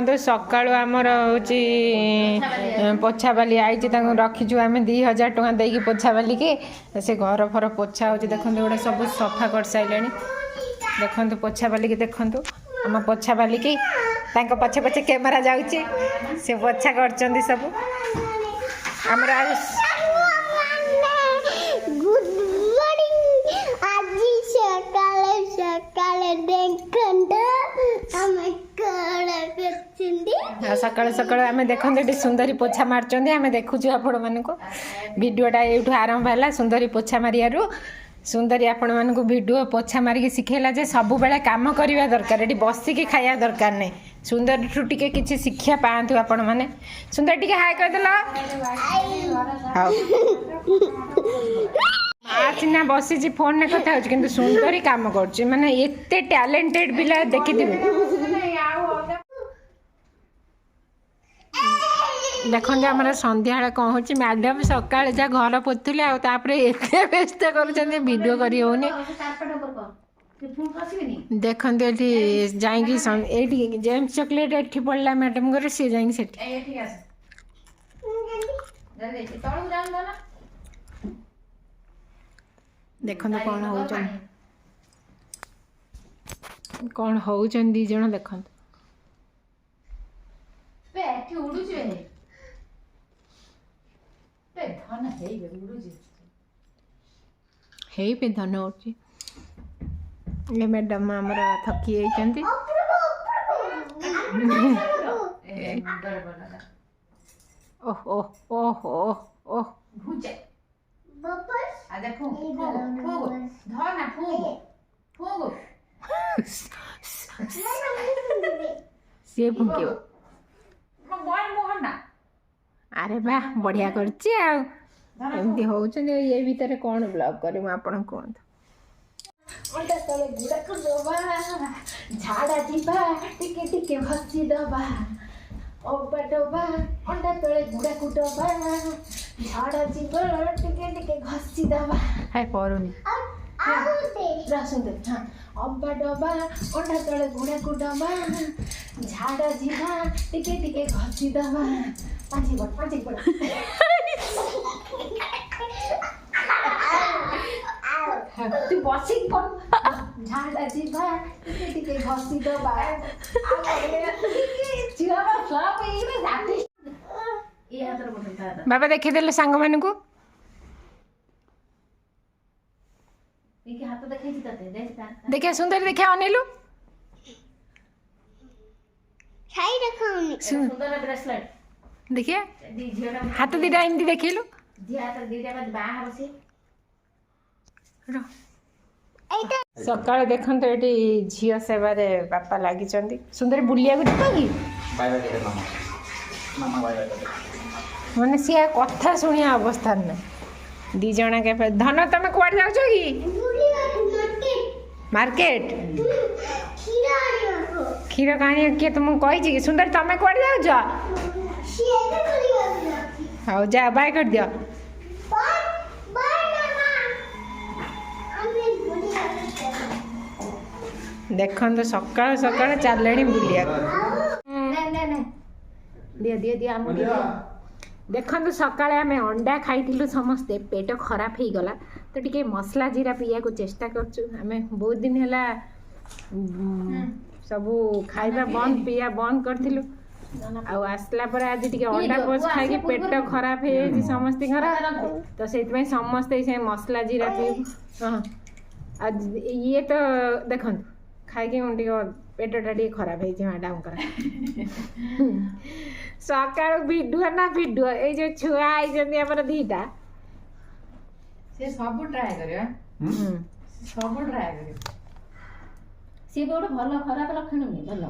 देखो सका आमर हूँ पोछाबाली आई रखीचु आम 2000 टଙ୍କା देकी पोछाबाली के से घर फर पोछा हो देखो गोटे सब सफा कर सारे देखो पोछाबाली की देखु आम पोछाबाली की पछे पछे कैमेरा जाऊँगी से पोछा कर सब आमर सकाल सकाल आम देखते सुंदरी पोछा मार्च आम देखुचु आपण मानक भिडटा ये आरंभ है सुंदरी पोछा मारियारू सुंदरी आपण मानक भिडियो पोछा मारिक शिखेला जे सब बेले काम करवा दरकार ये बसिकी खाया दरकार नहीं सुंदरी ठू टिके किसी शिक्षा पातु आपण मैंने सुंदर टिके हाय करदेल सीना बसी फोन में कथा हो कि सुंदरी काम कर माने एते टैलेंटेड पिला देखी देखते आम सन्ध्या कौन हो मैडम सका घर पोतुले आते व्यस्त कर वीडियो करी होनी देखते ये जाइए जेम्स चॉकलेट एठी पड़ला मैडम घर सी जा देखो कौन हो दी जन देखो हे धन उठी ये मैडम आमर थकी जाइए ओह ओह ओह ओह ओह सी फुंक अरे वाह बढ़िया करमती हो ये भितर कौन ब्लॉग करी आपन कहतु झाड़ा जीवा टिके टिके घसी दबा अब्बा डबा अंडा तले गुड़ा कुटबा झाड़ा जीवा टिके टिके घसी दबा हाय परुनी सुंदर हाँ अब्बा डबा अंडा तले गुड़ा कुटबा झाड़ा जीवा टिके टिके घसी दबा पाँच बड़ तू बसी झाड़ा जीवा टिके टिके घसी दबा बाबा देखीदेले सांग मान को देखिए सुंदर देखिए अनिलु देखिए हाथ दीटा एमती देखिलु सकाल देखते ये झील सेवा बापा लगी सुंदर बुलिया कि मैंने सी कथा शुणिया अवस्था ना दी जन के धन तुम कौन जाऊँ कि मार्केट क्षीर कहानी किए तुमको कही कि सुंदर तुम कौन जाऊँ हाँ जा बाय कर दियो देखो तो सकाल सकाल चले बुलिया देखो सकाଳେ आम अंडा खाई समस्ते पेट खराब हो गला तो टिके मसला जीरा पीया को चेष्टा करम बहुत दिन है सबू खाइबा बंद पीया बंद करूँ आसला पर आज टे अंडा पोच खाई पेट खराब हो जाए समस्त तो से समस्ते से मसला जीरा पी हाँ आज ये तो देखो खाई पेटा टे खराब हो मैडम सका भिडुआ ना भिडुआ ये जो छुआ आई दीटा सब ट्राए कर सब ट्राए कर सी गोटे भल खराब लक्षण नहीं भल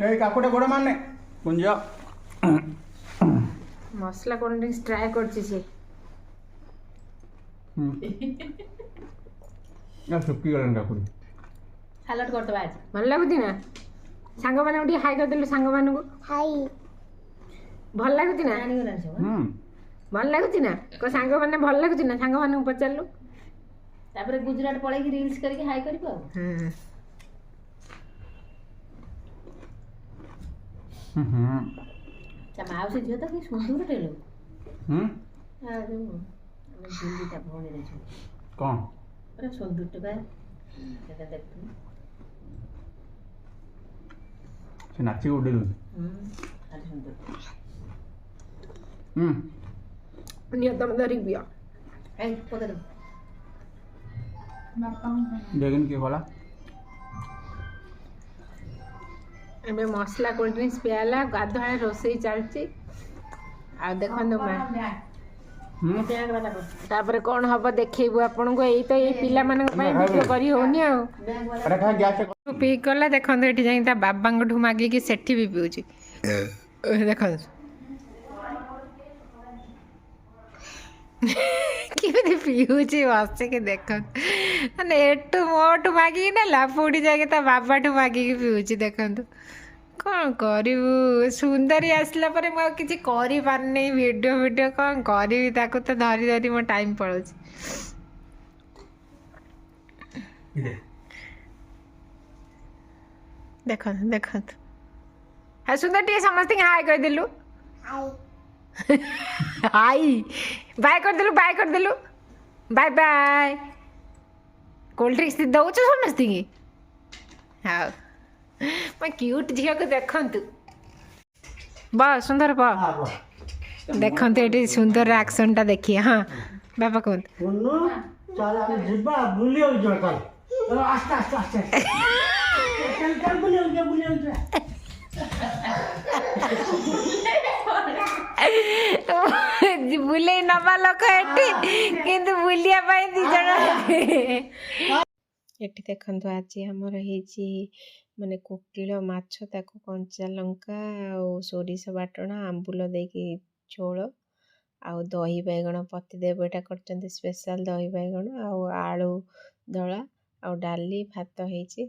ए काकुटे गोड़ मारने कुंज मसला कोन ट्राए करछि से या सुक्की गलन काकुड़ी सलाड करतो आज भल लागुती ना सांग माने उठी हाई कर देलु सांग माने को हाई भल लागुती ना भल लागुती ना को सांग माने भल लागुती ना सांग माने पचारलु तापर गुजरात पळै कि रील्स करके हाई करबो ମାଉସୀ ଝିଅ ତ କି ସୁନ୍ଦରଟେ ଲୋ ହୁଁ ଯୋଉ ଆମେ ଦିଦିଟା ଭଉଣୀରେ ଝିଅ କ'ଣ ପୁରା ସୁନ୍ଦରଟେ ବା ସେଟା ଦେଖୁନୁ ସେ ନାଚିକି ଉଡ଼େଇ ଦେଉଛି ଭାରି ସୁନ୍ଦର ନିଅ ତମେ ଧରିକି ପିଅ ଏଇ ପକେଇ ଦେ ଦେଖିନି କିଏ ଗଲା ଏବେ ମସଲା କୋଲ୍ଡ ଡ୍ରିଙ୍କସ୍ ପିଆଲା ଗାଧୁଆଳେ ରୋଷେଇ ଚାଲିଛି ଆଉ ଦେଖନ୍ତୁ ମା ତାପରେ କ'ଣ ହବ ଦେଖେଇବୁ ଆପଣଙ୍କୁ ଏଇ ତ ଏଇ ପିଲାମାନଙ୍କ ପାଇଁ ଭିଡ଼ିଓ କରି ହଉନି ଆଉ ପିଇ ଗଲା ଦେଖନ୍ତୁ ଏଠି ଯାଇକି ତା ବାବାଙ୍କଠୁ ମାଗିକି ସେଠି ବି ପିଉଛି ଦେଖନ୍ତୁ କେମିତି ପିଉଛି ବସିକି ଦେଖନ୍ତୁ ମାନେ ଏଠୁ ମୋଠୁ ମାଗିକି ନେଲା ପୁଣି ଯାଇକି ତା ବାବାଠୁ ମାଗିକି ପିଉଛି ଦେଖନ୍ତୁ କ'ଣ କରିବୁ ସୁନ୍ଦରୀ ଆସିଲା ପରେ ମୁଁ ଆଉ କିଛି କରିପାରୁନି ଭିଡ଼ିଓ କ'ଣ କରିବି ତାକୁ ତ ଧରି ଧରି ମୋ ଟାଇମ୍ ପଳାଉଛି ଦେଖନ୍ତୁ ଦେଖନ୍ତୁ ଆଉ ସୁନ୍ଦର ଟିକେ ସମସ୍ତଙ୍କୁ ହାଇ କହିଦେଲୁ ହାଇ ବାଏ କରିଦେଲୁ ବାଏ ବାଏ କୋଲ୍ଡ ଡ୍ରିଙ୍କସ୍ ଦେଉଛୁ ସମସ୍ତଙ୍କୁ ହଉ ମୋ କ୍ୟୁଟ୍ ଝିଅକୁ ଦେଖନ୍ତୁ ସୁନ୍ଦର ଦେଖନ୍ତୁ ଏଠି ସୁନ୍ଦର ଆକ୍ସନ୍ଟା ଦେଖିଏ ହଁ ବାବା କୁହନ୍ତୁ ବୁଲେଇ ନବା ଲୋକ ଏଠି କିନ୍ତୁ ବୁଲିବା ପାଇଁ 2 ଜଣ ଏଠି ଦେଖନ୍ତୁ ଆଜି ଆମର ହେଇଛି ମାନେ କୋକିଳ ମାଛ ତାକୁ କଞ୍ଚା ଲଙ୍କା ଆଉ ସୋରିଷ ବାଟଣ ଆମ୍ବୁଲ ଦେଇକି ଝୋଳ ଆଉ ଦହି ବାଇଗଣ ପତିଦେବ ଏଇଟା କରିଛନ୍ତି ସ୍ପେଶାଲ ଦହି ବାଇଗଣ ଆଉ ଆଳୁ ଦଳା ଆଉ ଡାଲି ଭାତ ହେଇଛି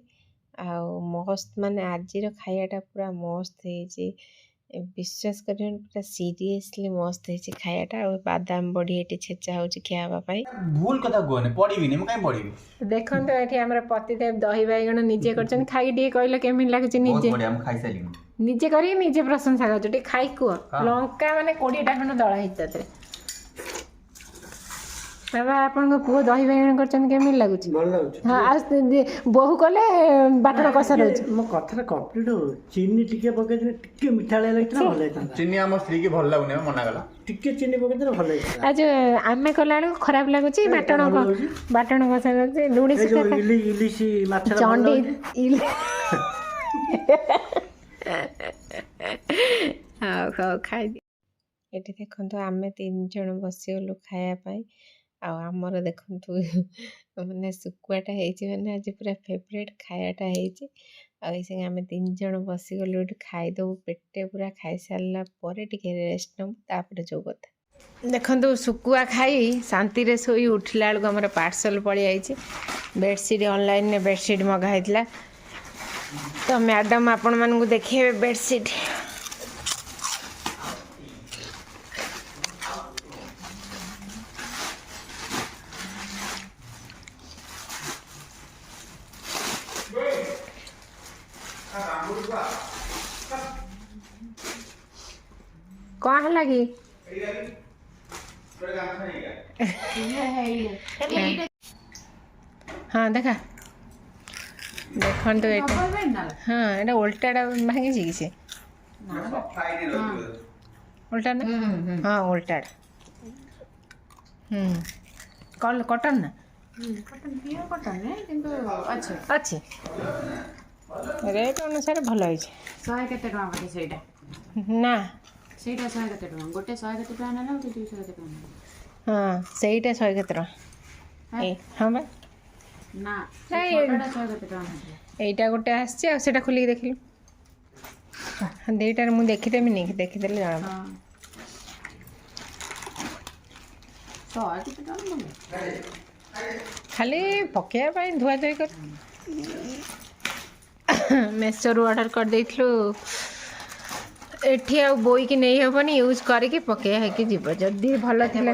ଆଉ ମସ୍ତ ମାନେ ଆଜିର ଖାଇବାଟା ପୁରା ମସ୍ତ ହେଇଛି ବିଶ୍ୱାସ କରିବେନି ପୁରା ସିରିୟସଲି ମସ୍ତ ହେଇଛି ଖାଇବାଟା ଆଉ ବାଦାମ ବଡ଼ି ଏଠି ଛେଚା ହେଉଛି ଖିଆ ହେବା ପାଇଁ ଭୁଲ କଥା କୁହନି ପଡ଼ିବିନି ମୁଁ କାହିଁ ପଡ଼ିବି ଦେଖନ୍ତୁ ଏଠି ଆମର ପତିଦେବ ଦହି ବାଇଗଣ ନିଜେ କରିଛନ୍ତି ଖାଇକି ଟିକେ କହିଲେ କେମିତି ଲାଗୁଛି ନିଜେ ନିଜେ କରିକି ନିଜେ ପ୍ରଶଂସା କରୁଛୁ ଟିକେ ଖାଇ କୁହ ଲଙ୍କା ମାନେ 20ଟା ଖଣ୍ଡ ଦଳା ହେଇଛି ତାଥିରେ ବାବା ଆପଣଙ୍କ ପୁଅ ଦହି ବାଇଗଣ କରିଛନ୍ତି କେମିତି ଲାଗୁଛି ଭଲ ଲାଗୁଛି ହଁ ଆଉ ବୋହୁ କଲେ ବାଟଣ କଷା ରହୁଛି ମୋ କଥାଟା କମ୍ପ୍ଲିଟ୍ ହଉ ଚିନି ଟିକେ ପକେଇଦେଲେ ଟିକେ ମିଠାଳିଆ ଲାଗିଥିଲା ଭଲ ହେଇଥାନ୍ତା ଚିନି ଆମ ସ୍ତ୍ରୀକି ଭଲ ଲାଗୁନି ମନା କଲା ଟିକେ ଚିନି ପକେଇଦେଲେ ଭଲ ହେଇଥାନ୍ତା ଆଉ ଯୋଉ ଆମେ କଲାବେଳକୁ ଖରାପ ଲାଗୁଛି ବାଟଣ କଷା ଲାଗୁଛି ଲୁଣି ଇଲିଶି ମାଛ ଚଣ୍ଡି ହଉ ଖାଇବି ଏଠି ଦେଖନ୍ତୁ ଆମେ 3 ଜଣ ବସିଗଲୁ ଖାଇବା ପାଇଁ ଆଉ ଆମର ଦେଖନ୍ତୁ ମାନେ ଶୁଖୁଆଟା ହେଇଛି ମାନେ ଆଜି ପୁରା ଫେଭରେଟ୍ ଖାଇବାଟା ହେଇଛି ଆଉ ଏଇ ସାଙ୍ଗେ ଆମେ 3 ଜଣ ବସିଗଲୁ ଏଠି ଖାଇଦେବୁ ପେଟେ ପୁରା ଖାଇସାରିଲା ପରେ ଟିକେ ରେଷ୍ଟ ନେବୁ ତାପରେ ଯୋଉ କଥା ଦେଖନ୍ତୁ ଶୁଖୁଆ ଖାଇ ଶାନ୍ତିରେ ଶୋଇ ଉଠିଲା ବେଳକୁ ଆମର ପାର୍ସଲ ପଳେଇ ଆଇଛି ବେଡ଼ସିଟ୍ ଅନଲାଇନ୍ରେ ବେଡ଼ସିଟ୍ ମଗା ହେଇଥିଲା ତ ମ୍ୟାଡ଼ାମ୍ ଆପଣମାନଙ୍କୁ ଦେଖେଇବେ ବେଡ଼ସିଟ୍ କ'ଣ ହେଲା କି ହଁ ଦେଖା ଦେଖନ୍ତୁ ଏଇଟା ହଁ ଏଇଟା ଓଲଟାଟା ଭାଙ୍ଗିଛି କି ସେ ଓଲଟା ନା ହଁ ଓଲଟାଟା କଟନ୍ ନା ଅଛି ରେଟ୍ ଅନୁସାରେ ଭଲ ହେଇଛି 100 କେତେ ଟଙ୍କା ବୋଧେ ସେଇଟା ନା ସେଇଟା 100 କେତେ ଟଙ୍କା ଗୋଟେ 100 କେତେ ଟଙ୍କା ନେଲା ଆଉ 200 କେତେ ଟଙ୍କା ହଁ ସେଇଟା 100 କେତେ ଟଙ୍କା ହଁ ବା ନା ଛୋଟଟା 100 କେତେ ଟଙ୍କା ଏଇଟା ଗୋଟେ ଆସିଛି ଆଉ ସେଇଟା ଖୋଲିକି ଦେଖିଲୁ ଦୁଇଟାରେ ମୁଁ ଦେଖିଦେବିନି ଦେଖିଦେଲେ ଜଣା 100 କେତେ ଟଙ୍କା ଖାଲି ପକେଇବା ପାଇଁ ଧୁଆଧୁଇ କରି ମେସୋରୁ ଅର୍ଡ଼ର କରିଦେଇଥିଲୁ ଏଠି ଆଉ ବୋଇକି ନେଇ ହେବନି ୟୁଜ୍ କରିକି ପକେଇବା ହେଇକି ଯିବ ଯଦି ଭଲ ଥିଲା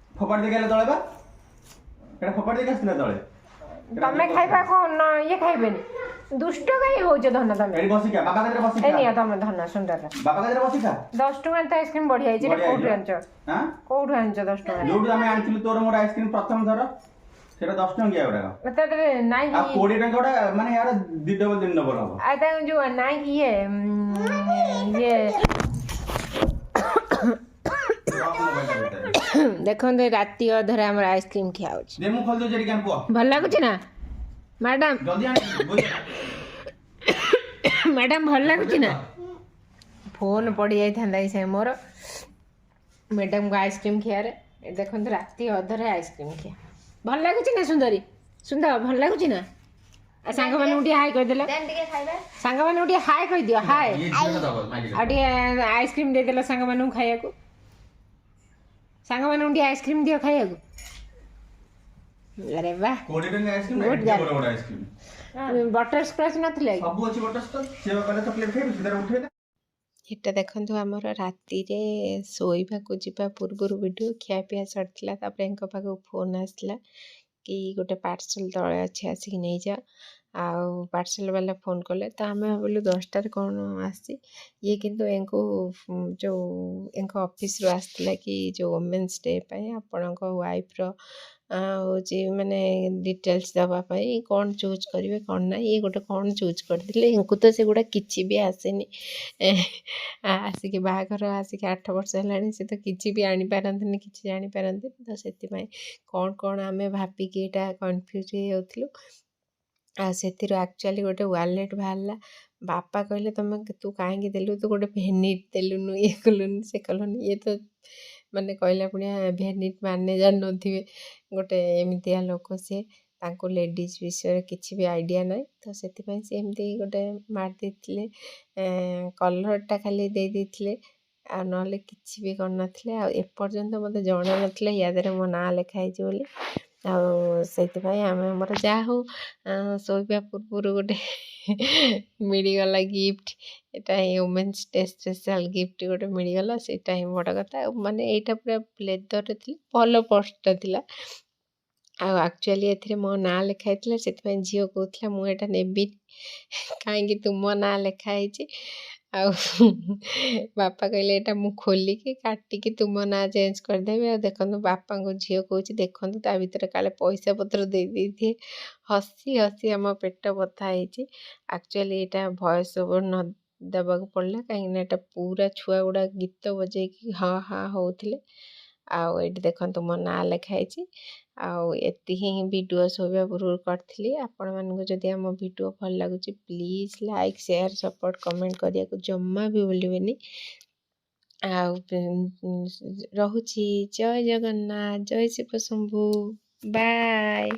ଫୋପାଡ଼ି ଦେଇକି ତଳେ ବା ଏଟା ଫୋପାଡ଼ି ଦେଇକି ଆସିଥିଲା ତଳେ ତମେ ଖାଇବା କଣ ଇଏ ଖାଇବେନି ଦୁଷ୍ଟ କାହିଁ ହଉଛ ଧନ ତମେ ଏଠି ବସିକା ବାବା କତିରେ ଏ ବସିକା ନିଅ ତମେ ଧନ ସୁନ୍ଦର ବାବା କତିରେ ବସିକା 10 ଟଙ୍କା ତ ଆଇସ୍କ୍ରିମ ବଢିଆ ହେଇଛି ରେ, କୋଉଠୁ ଆଣିଛ ହାଁ କୋଉଠୁ ଆଣିଛ 10 ଟଙ୍କା ଯୋଉଠୁ ଆମେ ଆଣିଥିଲୁ ତୋର ମୋର ଆଇସ୍କ୍ରିମ ପ୍ରଥମ ଥର ସେଟା 10 ଟଙ୍କିଆ ଗୁଡାକ ତାପରେ ନାଇଁ ଆଉ 20 ଟଙ୍କା ଗୁଡା ମାନେ ୟାର 2 ଡବଲ 3 ଡବଲ ହବ ଆଉ ତା ଯୋଉ ନାଇଁ କି ଇଏ ଦେଖନ୍ତୁ ରାତି ଅଧରେ ଆମର ଆଇସ୍କ୍ରିମ ଖିଆ ହଉଛି ଦେ ମୁଁ ଖୋଲି ଦଉଛି ଏଠି କାନ ପୁଅ ଭଲ ଲାଗୁଛି ନା ମ୍ୟାଡାମ ଜଲ୍ଦି ଆଣି ମ୍ୟାଡାମ ଭଲ ଲାଗୁଛି ନା ଫୋନ ପଡି ଯାଇଥାନ୍ତା ଏଇ ସାଙ୍ଗେ ମୋର ମ୍ୟାଡାମକୁ ଆଇସ୍କ୍ରିମ ଖିଆରେ ଏ ଦେଖନ୍ତୁ ରାତି ଅଧରେ ଆଇସ୍କ୍ରିମ ଖିଆ ଭଲ ଲାଗୁଛି ନା ସୁନ୍ଦରୀ ସୁନ୍ଦର ଭଲ ଲାଗୁଛି ନା ଆଉ ସାଙ୍ଗମାନଙ୍କୁ ଟିକେ ହାଇ କହିଦେଲ ସାଙ୍ଗମାନଙ୍କୁ ଟିକେ ହାଇ କହିଦିଅ ହାଇ ଆଉ ଟିକେ ଆଇସ୍କ୍ରିମ ଦେଇଦେଲ ସାଙ୍ଗମାନଙ୍କୁ ଖାଇବାକୁ ସାଙ୍ଗମାନଙ୍କୁ ଟିକେ ଆଇସ୍କ୍ରିମ ଦିଅ ଖାଇବାକୁ ଆରେ ବା 20 ଟଙ୍କା ଆଇସ୍କ୍ରିମ Good ଏତେ girl. ବଡ ବଡ ଆଇସ୍କ୍ରିମ ବଟର ସ୍କଚ୍ ନଥିଲା କି ସବୁ ଅଛି ବଟରସ୍କଚ ସେ କହିଲେ ଚକଲେଟ ଖାଇବୁ ସେ ତାର ଉଠେଇଲା ଏଇଟା ଦେଖନ୍ତୁ ଆମର ରାତିରେ ଶୋଇବାକୁ ଯିବା ପୂର୍ବରୁ ଭିଡ଼ିଓ ଖିଆପିଆ ସରିଥିଲା ତାପରେ ଏଙ୍କ ପାଖକୁ ଫୋନ୍ ଆସିଥିଲା କି ଗୋଟେ ପାର୍ସଲ ତଳେ ଅଛି ଆସିକି ନେଇଯାଅ ଆଉ ପାର୍ସଲ ବାଲା ଫୋନ୍ କଲେ ତ ଆମେ ଭାବିଲୁ 10ଟାରେ କ'ଣ ଆସିଛି ଇଏ କିନ୍ତୁ ଏଙ୍କୁ ଯେଉଁ ଏଙ୍କ ଅଫିସରୁ ଆସିଥିଲା କି ଯେଉଁ ଓମେନ୍ସ ଡେ ପାଇଁ ଆପଣଙ୍କ ୱାଇଫ୍ର ହେଉଛି ମାନେ ଡିଟେଲ୍ସ ଦେବା ପାଇଁ କ'ଣ ଚୁଜ୍ କରିବେ କ'ଣ ନାହିଁ ଇଏ ଗୋଟେ କ'ଣ ଚୁଜ୍ କରିଥିଲେ ଏଙ୍କୁ ତ ସେଗୁଡ଼ା କିଛି ବି ଆସେନି ଆସିକି ବାହାଘର ଆସିକି 8 ବର୍ଷ ହେଲାଣି ସେ ତ କିଛି ବି ଆଣିପାରନ୍ତିନି କିଛି ଜାଣିପାରନ୍ତିନି ତ ସେଥିପାଇଁ କ'ଣ ଆମେ ଭାବିକି ଏଇଟା କନଫ୍ୟୁଜ୍ ହେଇଯାଉଥିଲୁ ଆଉ ସେଥିରୁ ଆକ୍ଚୁଆଲି ଗୋଟେ ୱାଲେଟ୍ ବାହାରିଲା ବାପା କହିଲେ ତୁ କାହିଁକି ଦେଲୁ ତୁ ଗୋଟେ ଭେନିଟ୍ ଦେଲୁନୁ ଇଏ କଲୁନି ସେ କଲୁନି ଇଏ ତ ମାନେ କହିଲା ପୁଣିଆ ଭେନିଟ୍ ମାନେ ଜାଣିନଥିବେ ଗୋଟେ ଏମିତିଆ ଲୋକ ସିଏ ତାଙ୍କୁ ଲେଡ଼ିଜ୍ ବିଷୟରେ କିଛି ବି ଆଇଡ଼ିଆ ନାହିଁ ତ ସେଥିପାଇଁ ସେ ଏମିତି ଗୋଟେ ମାରି ଦେଇଥିଲେ କଲର୍ଟା ଖାଲି ଦେଇ ଦେଇଥିଲେ ଆଉ ନହେଲେ କିଛି ବି କରିନଥିଲେ ଆଉ ଏପର୍ଯ୍ୟନ୍ତ ମୋତେ ଜଣା ନଥିଲା ୟା ଦେହରେ ମୋ ନାଁ ଲେଖା ହେଇଛି ବୋଲି ଆଉ ସେଇଥିପାଇଁ ଆମେ ଆମର ଯାହା ହଉ ଶୋଇବା ପୂର୍ବରୁ ଗୋଟେ ମିଳିଗଲା ଗିଫ୍ଟ ଏଇଟା ହିଁ ଓମେନ୍ସ ଡେ ସ୍ପେଶାଲ୍ ଗିଫ୍ଟ ଗୋଟେ ମିଳିଗଲା ସେଇଟା ହିଁ ବଡ଼ କଥା ଆଉ ମାନେ ଏଇଟା ପୁରା ଲେଦରରେ ଥିଲା ଭଲ ପର୍ସଟା ଥିଲା ଆଉ ଆକ୍ଚୁଆଲି ଏଥିରେ ମୋ ନାଁ ଲେଖା ହେଇଥିଲା ସେଥିପାଇଁ ଝିଅ କହୁଥିଲା ମୁଁ ଏଇଟା ନେବିନି କାହିଁକି ତୁମ ନାଁ ଲେଖା ହେଇଛି ଆଉ ବାପା କହିଲେ ଏଇଟା ମୁଁ ଖୋଲିକି କାଟିକି ତୁମ ନାଁ ଚେଞ୍ଜ କରିଦେବି ଆଉ ଦେଖନ୍ତୁ ବାପାଙ୍କୁ ଝିଅ କହୁଛି ଦେଖନ୍ତୁ ତା ଭିତରେ କାଳେ ପଇସା ପତ୍ର ଦେଇ ଦେଇଥିବେ ହସି ହସି ଆମ ପେଟ ବଥା ହେଇଛି ଆକ୍ଚୁଆଲି ଏଇଟା ଭଏସ୍ ଓଭର୍ ନ ଦେବାକୁ ପଡ଼ିଲା କାହିଁକିନା ଏଇଟା ପୁରା ଛୁଆ ଗୁଡ଼ା ଗୀତ ବଜେଇକି ହଁ ହଁ ହଉଥିଲେ ଆଉ ଏଇଠି ଦେଖନ୍ତୁ ମୋ ନାଁ ଲେଖା ହେଇଛି ଆଉ ଏତିକି ହିଁ ଭିଡ଼ିଓ ଶୋଇବା ପୂର୍ବରୁ କରିଥିଲି ଆପଣମାନଙ୍କୁ ଯଦି ଆମ ଭିଡ଼ିଓ ଭଲ ଲାଗୁଛି please like share support comment କରିବାକୁ ଜମା ବି ଭୁଲିବେନି ଆଉ ରହୁଛି ଜୟ ଜଗନ୍ନାଥ ଜୟ ଶିବ ଶମ୍ଭୁ ବାଏ।